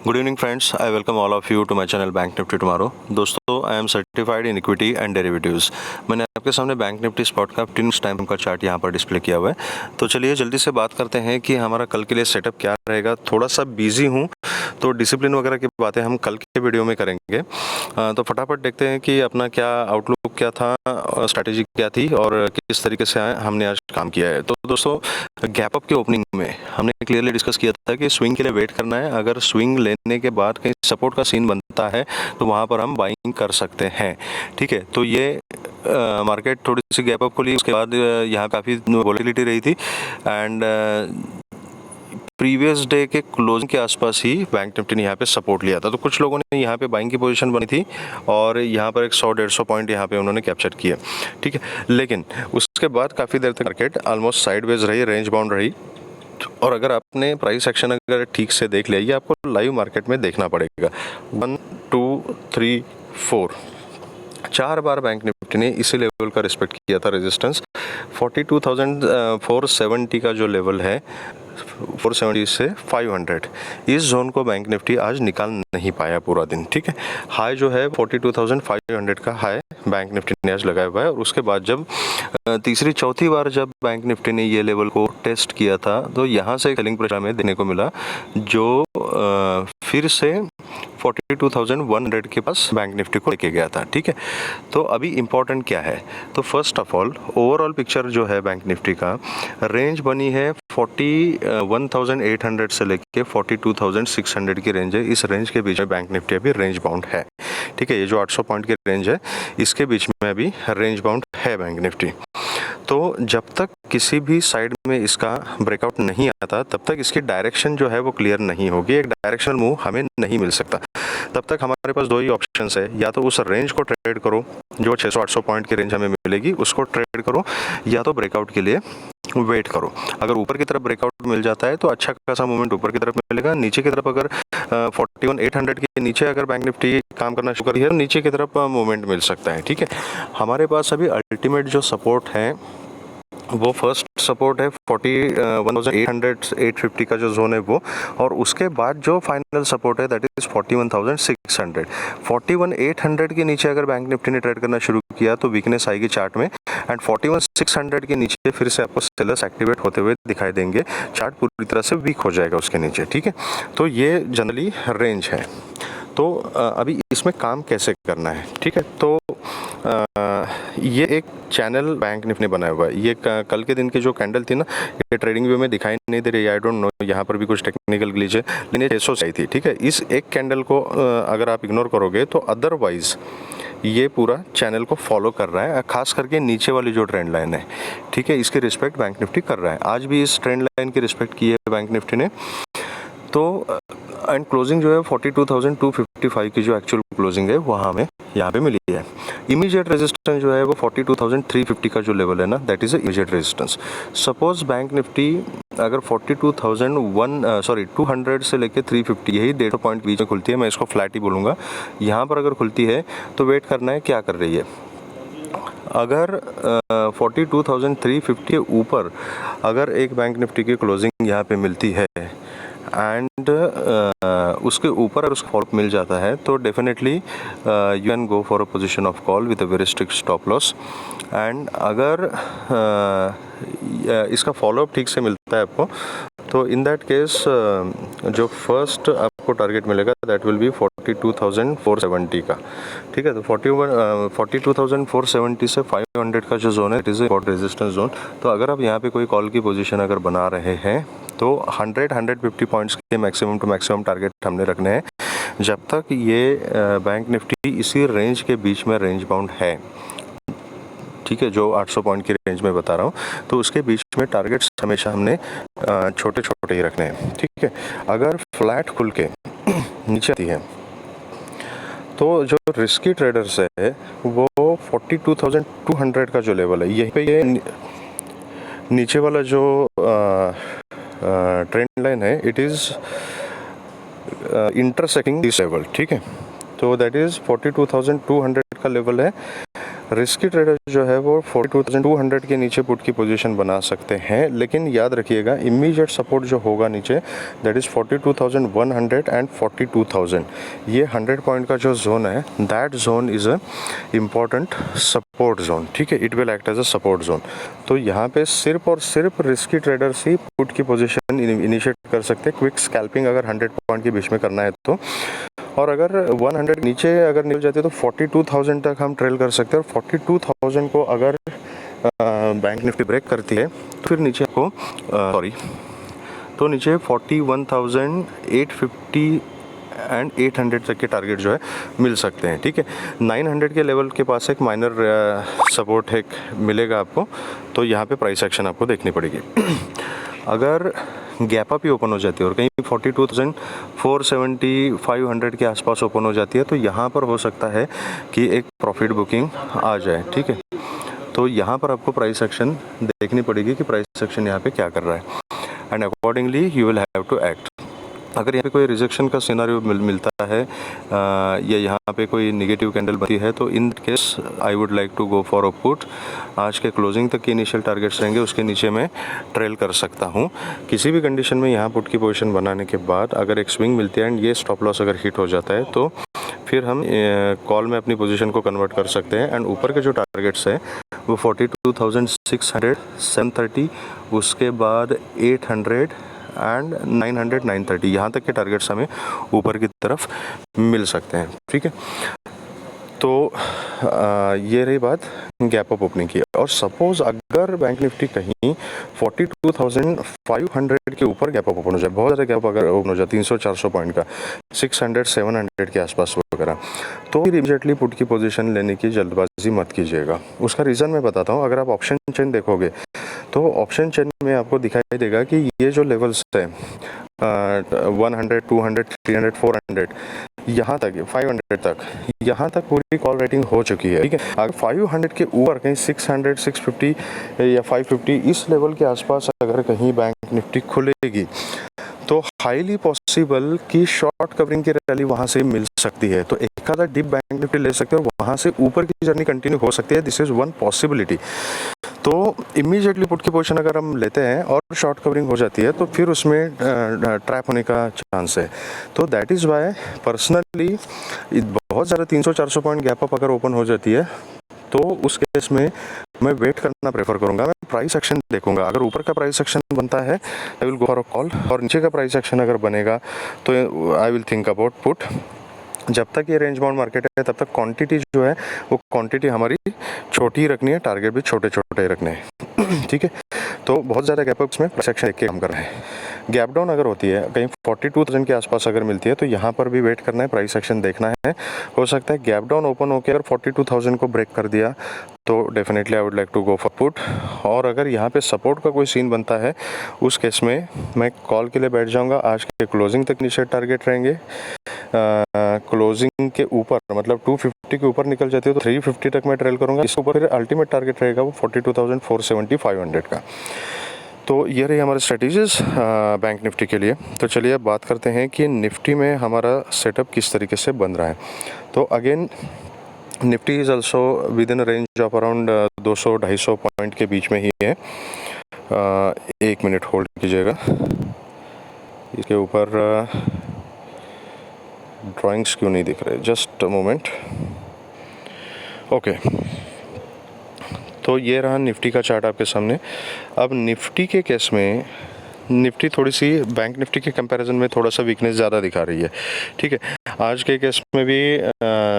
Good evening friends, I welcome all of you to my channel Bank Nifty tomorrow. दोस्तों, I am certified in equity and derivatives. मैंने आपके सामने bank Nifty spot का 15 time का chart यहाँ पर display किया हुआ है। तो चलिए जल्दी से बात करते हैं कि हमारा कल के लिए सेटअप क्या रहेगा। थोड़ा सा बिजी हूँ तो डिसिप्लिन वगैरह की बातें हम कल के वीडियो में करेंगे। तो फटाफट देखते हैं कि अपना क्या आउटलुक क्या था, स्ट्रैटेजी क्या थी और किस तरीके से हमने आज काम किया है। तो दोस्तों, गैप अप के ओपनिंग में हमने क्लियरली डिस्कस किया था कि स्विंग के लिए वेट करना है। अगर स्विंग लेने के बाद कहीं सपोर्ट का सीन बनता है तो वहाँ पर हम बाइंग कर सकते हैं। ठीक है, तो ये मार्केट थोड़ी सी गैप अप खुली, उसके बाद यहाँ काफ़ी वॉलेटिलिटी रही थी एंड प्रीवियस डे के क्लोजिंग के आसपास ही बैंक निफ्टी ने यहाँ पे सपोर्ट लिया था। तो कुछ लोगों ने यहाँ पे बाइंग की पोजीशन बनी थी और यहाँ पर एक 100-150 पॉइंट यहाँ पे उन्होंने कैप्चर किए। ठीक है, लेकिन उसके बाद काफ़ी देर तक मार्केट ऑलमोस्ट साइडवेज रही, रेंज बाउंड रही। और अगर आपने प्राइस एक्शन अगर ठीक से देख लिया, ये आपको लाइव मार्केट में देखना पड़ेगा। 1 2 3 4 4 बार बैंक निफ्टी ने इसी लेवल का रिस्पेक्ट किया था। रेजिस्टेंस 42,470 का जो लेवल है, 470 से 500, इस जोन को बैंक निफ्टी आज निकाल नहीं पाया पूरा दिन। ठीक है, हाई जो है 42,500 का हाई बैंक निफ्टी ने आज लगाया हुआ है। और उसके बाद जब तीसरी चौथी बार जब बैंक निफ्टी ने ये लेवल को टेस्ट किया था तो यहाँ से सेलिंग प्रेशर में देने को मिला, जो फिर से 42,100 के पास बैंक निफ्टी को लेके गया था। ठीक है, तो अभी इम्पोर्टेंट क्या है, तो first of all overall picture जो है बैंक निफ्टी का, रेंज बनी है 41,800 से लेके 42,600 की रेंज है। इस रेंज के बीच में बैंक निफ्टी अभी रेंज बाउंड है। ठीक है, ये जो 800 पॉइंट की रेंज है, इसके बीच में अभी रेंज बाउंड है बैंक निफ्टी। तो जब तक किसी भी साइड में इसका ब्रेकआउट नहीं आता, तब तक इसकी डायरेक्शन जो है वो क्लियर नहीं होगी। एक डायरेक्शनल मूव हमें नहीं मिल सकता। तब तक हमारे पास दो ही ऑप्शंस है, या तो उस रेंज को ट्रेड करो जो 600-800 पॉइंट की रेंज हमें मिलेगी, उसको ट्रेड करो, या तो ब्रेकआउट के लिए वेट करो। अगर ऊपर की तरफ ब्रेकआउट मिल जाता है तो अच्छा खासा मूवमेंट ऊपर की तरफ मिलेगा। नीचे की तरफ अगर 41,800 के नीचे अगर बैंक निफ्टी काम करना शुरू करी है तो नीचे की तरफ मूवमेंट मिल सकता है। ठीक है, हमारे पास अभी अल्टीमेट जो सपोर्ट है वो फर्स्ट सपोर्ट है 41,850 का जो जोन है वो, और उसके बाद जो फाइनल सपोर्ट है दैट इज 41,600। 41,800 के नीचे अगर बैंक निफ्टी ने ट्रेड करना शुरू किया तो वीकनेस आएगी चार्ट में, एंड 41,600 के नीचे फिर से आपको सेलर्स एक्टिवेट होते हुए दिखाई देंगे। चार्ट पूरी तरह से वीक हो जाएगा उसके नीचे। ठीक है, तो ये जनरली रेंज है। तो अभी इसमें काम कैसे करना है। ठीक है, तो ये एक चैनल बैंक निफ्टी ने बनाया हुआ है। ये कल के दिन की जो कैंडल थी ना, ये ट्रेडिंग व्यू में दिखाई नहीं दे रही। आई डोंट नो, यहाँ पर भी कुछ टेक्निकल ग्लिच है, लेकिन ये 600 से आई थी। ठीक है, इस एक कैंडल को अगर आप इग्नोर करोगे तो अदरवाइज ये पूरा चैनल को फॉलो कर रहा है, खास करके नीचे वाली जो ट्रेंड लाइन है। ठीक है, इसकी रिस्पेक्ट बैंक निफ्टी कर रहा है। आज भी इस ट्रेंड लाइन की रिस्पेक्ट की है बैंक निफ्टी ने। तो एंड क्लोजिंग जो है 42,255 की जो एक्चुअल क्लोजिंग है वहाँ हमें यहाँ पे मिली है। इमीडिएट रेजिस्टेंस जो है वो 42,350 का जो लेवल है ना, that is immediate resistance. Suppose bank Nifty अगर 42,200 से लेके 350, यही 150 पॉइंट बीच में खुलती है, मैं इसको फ्लैट ही बोलूँगा, यहाँ पर अगर खुलती है तो वेट करना है क्या कर रही है। अगर 42,350 के ऊपर अगर एक बैंक निफ्टी की क्लोजिंग यहाँ पे मिलती है एंड उसके ऊपर अगर उसका फॉलोअप मिल जाता है तो definitely you can go for a position of call with a very strict stop loss. And अगर इसका फॉलोअप ठीक से मिलता है आपको, तो इन दैट केस जो फर्स्ट आपको टारगेट मिलेगा दैट विल बी 42,470 का। ठीक है, तो 42,470 से 500 का जो जोन है it is a resistance zone. तो अगर आप यहाँ पे कोई कॉल की पोजीशन अगर बना रहे हैं तो 100-150 पॉइंट्स के मैक्सिमम टू मैक्सिमम टारगेट हमने रखने हैं, जब तक ये बैंक निफ्टी इसी रेंज के बीच में रेंज बाउंड है। ठीक है, जो 800 पॉइंट की रेंज में बता रहा हूँ, तो उसके बीच में टारगेट्स हमेशा हमने छोटे छोटे ही रखने हैं। ठीक है, अगर फ्लैट खुल के नीचे आती है तो जो रिस्की ट्रेडर्स है वो 42,200 का जो लेवल है, यहीं पे ये नीचे वाला जो ट्रेंड लाइन है it is intersecting this level. ठीक है, तो दैट इज़ 42,200 का लेवल है। रिस्की ट्रेडर जो है वो 42,200 के नीचे पुट की पोजीशन बना सकते हैं, लेकिन याद रखिएगा इमीडिएट सपोर्ट जो होगा नीचे दैट इज़ 42,100 एंड 42,000। ये 100 पॉइंट का जो जोन है that zone is a important support zone, ठीक है, it will act as a support zone. तो यहाँ पे सिर्फ और सिर्फ रिस्की ट्रेडर्स ही पुट की पोजीशन इनिशिएट कर सकते हैं। क्विक स्कैल्पिंग अगर 100 पॉइंट के बीच में करना है तो, और अगर 100 नीचे अगर निकल जाती है तो 42,000 तक हम ट्रेल कर सकते हैं। और 42,000 को अगर बैंक निफ्टी ब्रेक करती है तो फिर नीचे आपको तो नीचे 41,850 एंड 800 तक के टारगेट जो है मिल सकते हैं, ठीक है। 900 के लेवल के पास एक माइनर सपोर्ट एक मिलेगा आपको, तो यहाँ पे प्राइस एक्शन आपको देखनी पड़ेगी। अगर गैप अप ही ओपन हो जाती है और कहीं 42,470 500 के आसपास ओपन हो जाती है तो यहाँ पर हो सकता है कि एक प्रॉफिट बुकिंग आ जाए, ठीक है। तो यहाँ पर आपको प्राइस एक्शन देखनी पड़ेगी कि प्राइस एक्शन यहाँ पे क्या कर रहा है, and accordingly you will have to act. अगर यहाँ पे कोई रिजेक्शन का सिनेरियो मिलता है या यहाँ पे कोई नेगेटिव कैंडल बनती है तो in case I would like to go for a put. आज के क्लोजिंग तक के इनिशियल टारगेट्स रहेंगे, उसके नीचे मैं ट्रेल कर सकता हूँ। किसी भी कंडीशन में यहाँ पुट की पोजीशन बनाने के बाद अगर एक स्विंग मिलती है एंड ये स्टॉप लॉस अगर हिट हो जाता है तो फिर हम कॉल में अपनी पोजीशन को कन्वर्ट कर सकते हैं। एंड ऊपर के जो टारगेट्स हैं वो 42,600 730, उसके बाद 800 एंड 900 930 यहाँ तक के टारगेट्स हमें ऊपर की तरफ मिल सकते हैं, ठीक है। तो ये रही बात गैप अप ओपनिंग की। और सपोज अगर बैंक निफ्टी कहीं 42,500 के ऊपर गैप अप ओपन हो जाए, बहुत ज़्यादा गैप अगर ओपन हो जाए 300-400 पॉइंट का 600 700 के आसपास वगैरह, तो फिर इमीडिएटली पुट की पोजीशन लेने की जल्दबाजी मत कीजिएगा। उसका रीज़न मैं बताता हूँ। अगर आप ऑप्शन चेन देखोगे तो ऑप्शन चेन में आपको दिखाई देगा कि ये जो लेवल्स है 100 200 300 400 यहाँ तक 500 तक, यहाँ तक पूरी कॉल रेटिंग हो चुकी है, ठीक है। अगर 500 के ऊपर कहीं 600 650 या 550 इस लेवल के आसपास अगर कहीं बैंक निफ्टी खुलेगी तो हाईली पॉसिबल कि शॉर्ट कवरिंग की रैली वहाँ से मिल सकती है। तो एक आधा डिप बैंक निफ्टी ले सकते हैं और वहाँ से ऊपर की जर्नी कंटिन्यू हो सकती है। This is one possibility. तो इमीडिएटली पुट की पोजीशन अगर हम लेते हैं और शॉर्ट कवरिंग हो जाती है तो फिर उसमें ट्रैप होने का चांस है। तो दैट इज़ वाई पर्सनली बहुत ज़्यादा 300-400 पॉइंट गैप अप अगर ओपन हो जाती है तो उस केस में मैं वेट करना प्रेफर करूंगा। मैं प्राइस एक्शन देखूंगा। अगर ऊपर का प्राइस एक्शन बनता है I will go for a call, और नीचे का प्राइस एक्शन अगर बनेगा तो आई विल थिंक अबाउट पुट। जब तक ये रेंज बाउंड मार्केट है तब तक क्वांटिटी जो है वो क्वांटिटी हमारी छोटी ही रखनी है, टारगेट भी छोटे छोटे रखने हैं, ठीक है। तो बहुत ज़्यादा गैप अप्स में प्राइस एक्शन देख के काम कर रहे हैं। गैप डाउन अगर होती है कहीं 42,000 के आसपास अगर मिलती है तो यहाँ पर भी वेट करना है, प्राइस एक्शन देखना है। हो सकता है गैप डाउन ओपन होकर अगर 42,000 को ब्रेक कर दिया तो definitely I would like to go for put. और अगर यहाँ पे सपोर्ट का कोई सीन बनता है उस केस में मैं कॉल के लिए बैठ जाऊँगा। आज के क्लोजिंग तक नीचे टारगेट रहेंगे। क्लोजिंग के ऊपर मतलब 250 के ऊपर निकल जाती है तो 350 तक मैं ट्रेल करूँगा। इसके ऊपर फिर अल्टीमेट टारगेट रहेगा वो 42,470 500 का। तो ये रही हमारे स्ट्रेटजीज बैंक निफ्टी के लिए। तो चलिए अब बात करते हैं कि निफ्टी में हमारा सेटअप किस तरीके से बन रहा है। तो again Nifty is also with in range of around 200-250 point के बीच में ही है। 1 मिनट होल्ड कीजिएगा। इसके ऊपर ड्राइंग्स क्यों नहीं दिख रहे, जस्ट अ मोमेंट। ओके, तो ये रहा निफ्टी का चार्ट आपके सामने। अब निफ्टी के केस में निफ्टी थोड़ी सी बैंक निफ्टी के कंपैरिजन में थोड़ा सा वीकनेस ज़्यादा दिखा रही है, ठीक है। आज के केस में भी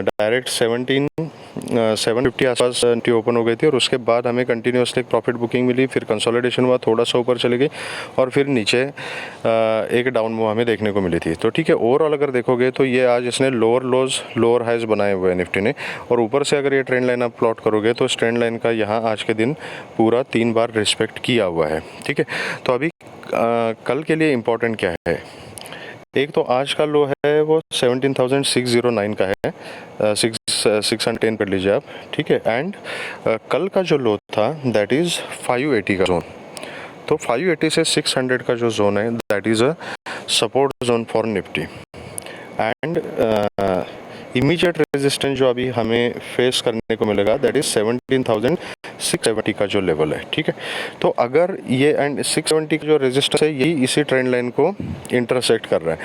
डायरेक्ट 750 आसपास निफ्टी ओपन हो गई थी और उसके बाद हमें कंटिन्यूसली प्रॉफिट बुकिंग मिली, फिर कंसोलिडेशन हुआ, थोड़ा सा ऊपर चली गई और फिर नीचे एक डाउन मूव हमें देखने को मिली थी। तो ठीक है, ओवरऑल अगर देखोगे तो ये आज इसने लोअर लोज लोअर हाइज बनाए हुए हैं निफ्टी ने। और ऊपर से अगर ये ट्रेंड लाइन आप प्लॉट करोगे तो इस ट्रेंड लाइन का यहाँ आज के दिन पूरा 3 बार रिस्पेक्ट किया हुआ है, ठीक है। तो अभी कल के लिए इम्पोर्टेंट क्या है, एक तो आज का लो है वो 17,609 का है, 610 कर लीजिए आप, ठीक है। एंड कल का जो लो था दैट इज़ 580 का जोन। तो 580 से 600 का जो जोन है that is a support zone for Nifty. And immediate resistance जो अभी हमें फेस करने को मिलेगा दैट इज 17,670 का जो लेवल है, ठीक है। तो अगर ये एंड 670 का जो रेजिस्टेंस है यही इसी ट्रेंड लाइन को इंटरसेक्ट कर रहा है,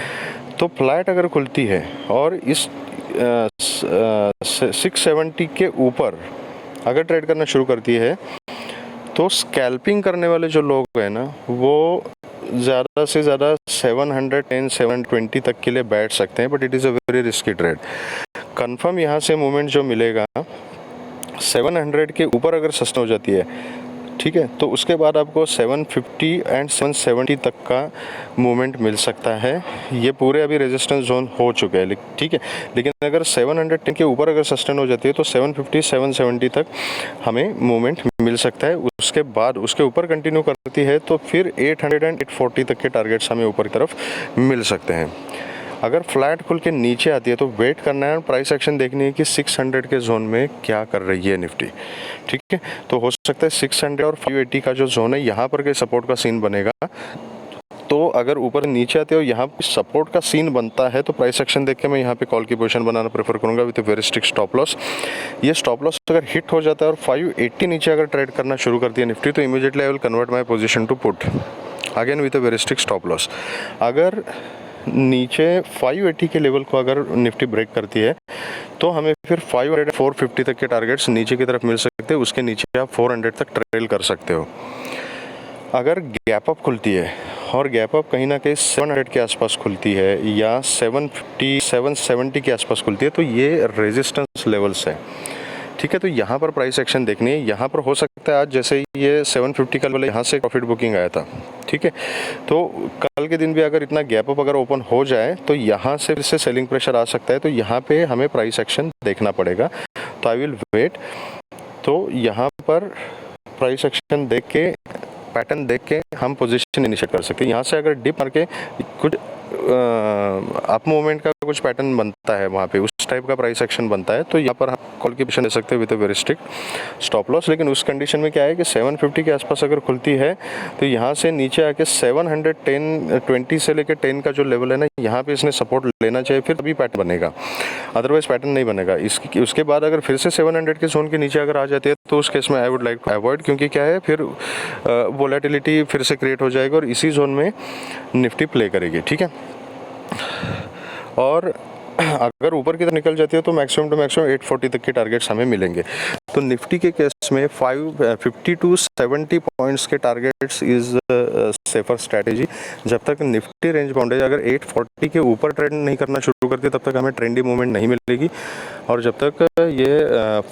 तो फ्लैट अगर खुलती है और इस 670 के ऊपर अगर ट्रेड करना शुरू करती है तो स्कैल्पिंग करने वाले जो लोग हैं ना वो ज़्यादा से ज़्यादा 710 720 तक के लिए बैठ सकते हैं, but it is a very risky trade. Confirm यहाँ से मूवमेंट जो मिलेगा 700 के ऊपर अगर सस्टेन हो जाती है, ठीक है, तो उसके बाद आपको 750 एंड 770 तक का मूवमेंट मिल सकता है। ये पूरे अभी रेजिस्टेंस जोन हो चुके हैं, ठीक है, लेकिन अगर 710 के ऊपर अगर सस्टेन हो जाती है तो 750 770 तक हमें मूवमेंट मिल सकता है। उसके बाद उसके ऊपर कंटिन्यू करती है तो फिर 800 एंड 840 तक के टारगेट्स हमें ऊपर की तरफ मिल सकते हैं। अगर फ्लैट खुल के नीचे आती है तो वेट करना है और प्राइस एक्शन देखनी है कि 600 के जोन में क्या कर रही है निफ्टी, ठीक है। तो हो सकता है 600 और 580 का जो जोन है यहाँ पर के सपोर्ट का सीन बनेगा। तो अगर ऊपर नीचे आते हो यहाँ पे सपोर्ट का सीन बनता है तो प्राइस एक्शन देख के मैं यहाँ पे कॉल की पोजीशन बनाना प्रेफर करूँगा with very strict stop loss. ये स्टॉप लॉस अगर हिट हो जाता है और 580 नीचे अगर ट्रेड करना शुरू करती है निफ्टी तो immediately I will convert my position to put again with a very strict stop loss. अगर नीचे 580 के लेवल को अगर निफ्टी ब्रेक करती है तो हमें फिर 500 450 तक के टारगेट्स नीचे की तरफ मिल सकते हैं, उसके नीचे आप 400 तक ट्रेल कर सकते हो। अगर गैप अप खुलती है और गैप अप कहीं ना कहीं 700 के आसपास खुलती है या 750 770 के आसपास खुलती है तो ये रेजिस्टेंस लेवल्स है, ठीक है। तो यहाँ पर प्राइस एक्शन देखनी है। यहाँ पर हो सकता है आज जैसे ये 750 का लेवल यहाँ से प्रॉफिट बुकिंग आया था, ठीक है, तो कल के दिन भी अगर इतना गैप अप अगर ओपन हो जाए तो यहाँ से फिर से सेलिंग प्रेशर आ सकता है, तो यहाँ पे हमें प्राइस एक्शन देखना पड़ेगा। तो आई विल वेट। तो यहाँ पर प्राइस एक्शन देख के पैटर्न देख के हम पोजीशन इनिशिएट कर सकते हैं। यहाँ से अगर डिप मार के कुछ अप मूवमेंट का कुछ पैटर्न बनता है वहाँ पे उस टाइप का प्राइस एक्शन बनता है तो यहाँ पर हम कॉल की पोजीशन ले सकते हैं with a very strict stop loss. लेकिन उस कंडीशन में क्या है कि 750 के आसपास अगर खुलती है तो यहाँ से नीचे आके 710 से लेकर 10 का जो लेवल है ना यहाँ पे इसने सपोर्ट लेना चाहिए, फिर अभी पैटर्न बनेगा, अदरवाइज पैटर्न नहीं बनेगा। उसके बाद अगर फिर से 700 के जोन के नीचे अगर आ जाती है तो उस केस में I would like to avoid, क्योंकि क्या है फिर वोलेटिलिटी फिर से क्रिएट हो जाएगा और इसी जोन में निफ्टी प्ले करेगी, ठीक है। और अगर ऊपर की तरफ निकल जाती है तो मैक्सिमम टू मैक्सिमम 840 तक के टारगेट्स हमें मिलेंगे। तो निफ्टी के केस में 50 टू 70 पॉइंट्स के टारगेट्स इज सेफर स्ट्रैटेजी। जब तक निफ्टी रेंज बाउंड है अगर 840 के ऊपर ट्रेड नहीं करना शुरू करती तब तक हमें ट्रेंडी मूवमेंट नहीं मिलेगी, और जब तक ये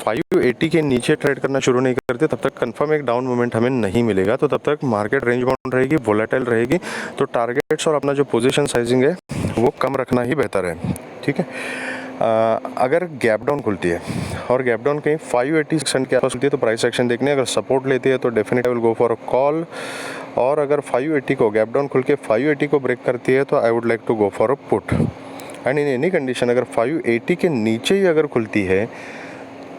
580 के नीचे ट्रेड करना शुरू नहीं करती तब तक कंफर्म एक डाउन मूवमेंट हमें नहीं मिलेगा। तो तब तक मार्केट रेंज बाउंड रहेगी, वोलेटाइल रहेगी, तो टारगेट्स और अपना जो पोजीशन साइजिंग है वो कम रखना ही बेहतर है, ठीक है। अगर गैप डाउन खुलती है और गैप डाउन कहीं 580 के आसपास खुलती है तो प्राइस एक्शन देखने, अगर सपोर्ट लेती है तो definitely will go for a call, और अगर 580 को गैप डाउन खुल के 580 को ब्रेक करती है तो I would like to go for a put. And in any condition अगर 580 के नीचे ही अगर खुलती है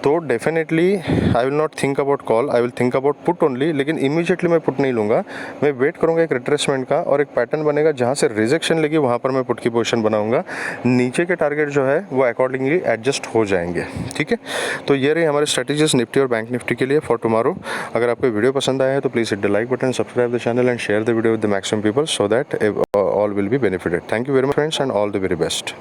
तो definitely I will not think about call, I will think about put only. लेकिन इमीडिएटली मैं पुट नहीं लूँगा, मैं वेट करूँगा एक रिट्रेसमेंट का और एक पैटर्न बनेगा जहाँ से रिजेक्शन लेगी वहाँ पर मैं पुट की पोजीशन बनाऊँगा। नीचे के टारगेट जो है वो अकॉर्डिंगली एडजस्ट हो जाएंगे, ठीक है। तो ये रही हमारे स्ट्रेटेजीज निफ्टी और बैंक निफ्टी के लिए फॉर टुमारो। अगर आपको वीडियो पसंद आया है तो please hit the like button, subscribe the channel and share the video with the maximum people so that all will be benefited. Thank you very much friends and all the very best.